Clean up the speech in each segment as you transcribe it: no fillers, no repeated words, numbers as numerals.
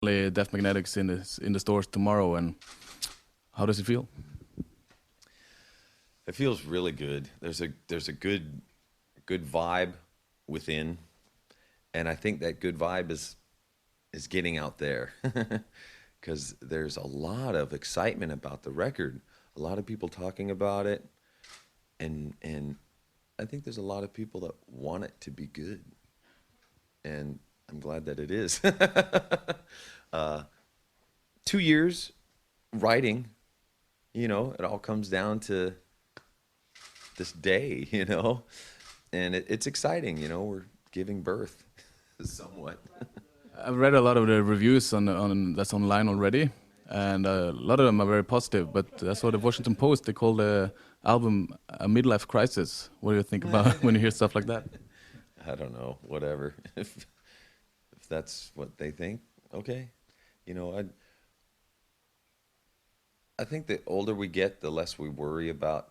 Death Magnetics in the stores tomorrow, and how does it feel? It feels really good. There's a good vibe within, and I think that good vibe is getting out there because there's a lot of excitement about the record. A lot of people talking about it, and I think there's a lot of people that want it to be good, and I'm glad that it is. 2 years writing, it all comes down to this day, and it's exciting, we're giving birth somewhat. I've read a lot of the reviews on that's online already, and a lot of them are very positive. But I saw the Washington Post, they call the album a midlife crisis. What do you think about when you hear stuff like that? I don't know, whatever. If that's what they think, okay. I think the older we get, the less we worry about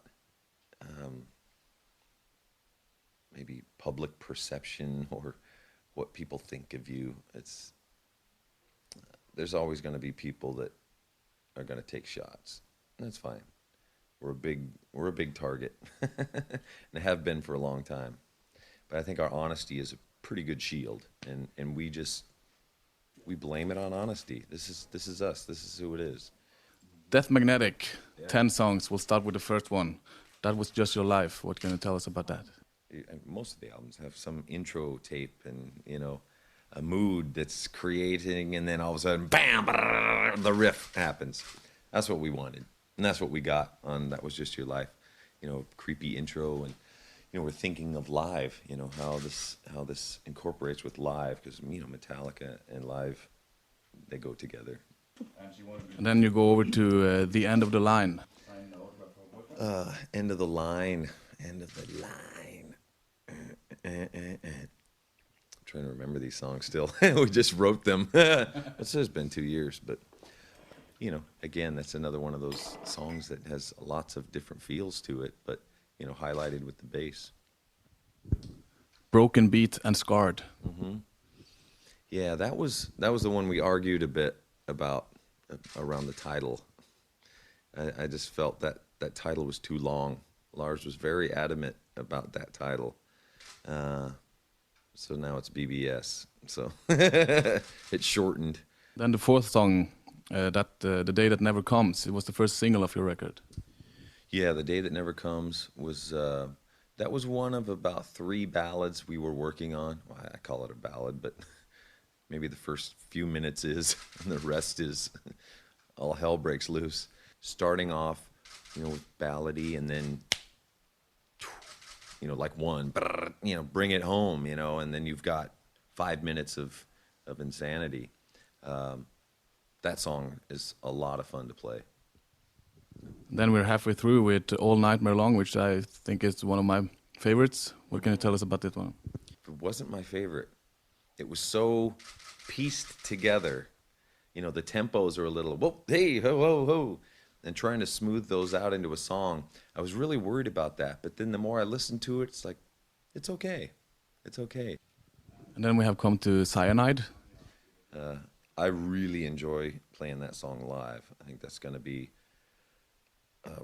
um, maybe public perception or what people think of you. There's always going to be people that are going to take shots. That's fine. We're a big target, and have been for a long time. But I think our honesty is a pretty good shield, and we blame it on honesty. This is us. This is who it is. Death Magnetic, Yeah. 10 songs. We'll start with the first one. That was Just Your Life. What can you tell us about that? Most of the albums have some intro tape and a mood that's creating, and then all of a sudden, bam, brrr, the riff happens. That's what we wanted, and that's what we got on That Was Just Your Life. Creepy intro, and we're thinking of live. How this incorporates with live, because Metallica and live, they go together. And then you go over to the end of the line. End of the line. End of the line. Trying to remember these songs still. We just wrote them. It's been 2 years, but again, that's another one of those songs that has lots of different feels to it, but highlighted with the bass. Broken Beat and Scarred. Yeah, that was the one we argued a bit about around the title. I just felt that title was too long. Lars was very adamant about that title. So now it's BBS. So it's shortened. Then the fourth song, The Day That Never Comes. It was the first single of your record. Yeah, The Day That Never Comes was that was one of about 3 ballads we were working on. Well, I call it a ballad, but maybe the first few minutes is, and the rest is all hell breaks loose. Starting off, with ballady, and then, like one, bring it home, and then you've got 5 minutes of insanity. That song is a lot of fun to play. Then we're halfway through with All Nightmare Long, which I think is one of my favorites. What can you tell us about this one? It wasn't my favorite. It was so pieced together. The tempos are a little, whoa, hey, ho, ho, ho, and trying to smooth those out into a song. I was really worried about that. But then the more I listened to it, it's like, it's okay. It's okay. And then we have come to Cyanide. I really enjoy playing that song live. I think that's going to be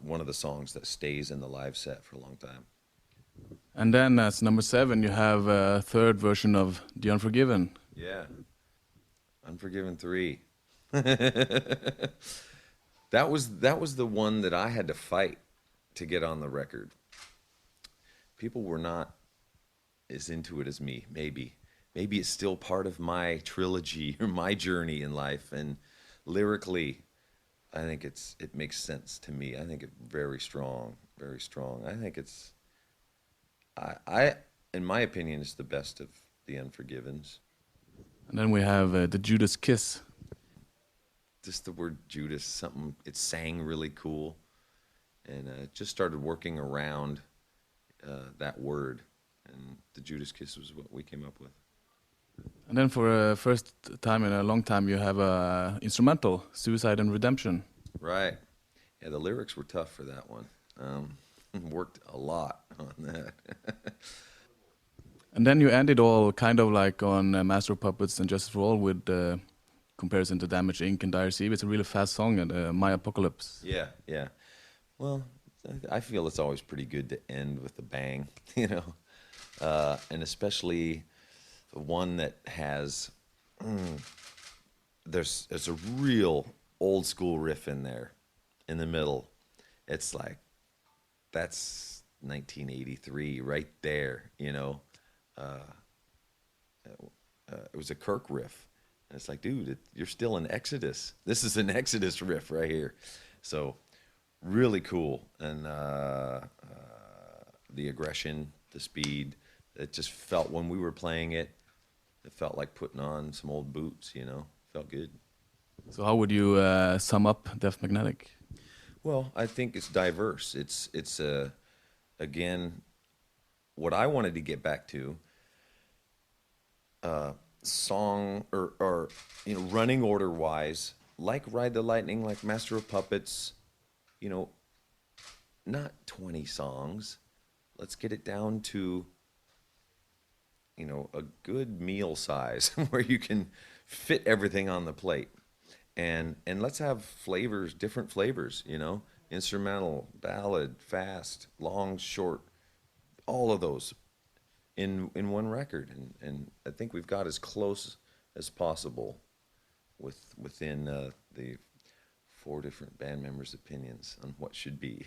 one of the songs that stays in the live set for a long time. And then as number 7, you have a third version of The Unforgiven. Yeah. Unforgiven 3. That was the one that I had to fight to get on the record. People were not as into it as me, maybe. Maybe it's still part of my trilogy or my journey in life, and lyrically I think it makes sense to me. I think it's very strong, very strong. I think it's I in my opinion, it's the best of the Unforgivens. And then we have the Judas Kiss. Just the word Judas, something, it sang really cool, and just started working around that word, and the Judas Kiss was what we came up with. And then for the first time in a long time, you have a instrumental, Suicide and Redemption. Right. Yeah, the lyrics were tough for that one. Worked a lot on that. And then you end it all kind of like on Master of Puppets and Justice for All with comparison to Damage Inc. and Dire Sea. It's a really fast song, and My Apocalypse. Yeah, yeah. Well, I feel it's always pretty good to end with a bang, you know, and especially the one that has there's a real old school riff in there, in the middle. It's like that's 1983 right there, you know. It was a Kirk riff, and it's like, dude, you're still in Exodus. This is an Exodus riff right here. So really cool, and the aggression, the speed. It just felt when we were playing it, it felt like putting on some old boots. You know, felt good. So how would you sum up Death Magnetic? Well, I think it's diverse. It's again, what I wanted to get back to. Song or you know, running order wise, like Ride the Lightning, like Master of Puppets, you know, not 20 songs. Let's get it down to, you know, a good meal size where you can fit everything on the plate. And let's have flavors, different flavors, you know, instrumental, ballad, fast, long, short, all of those in one record. And I think we've got as close as possible within the 4 different band members' opinions on what should be.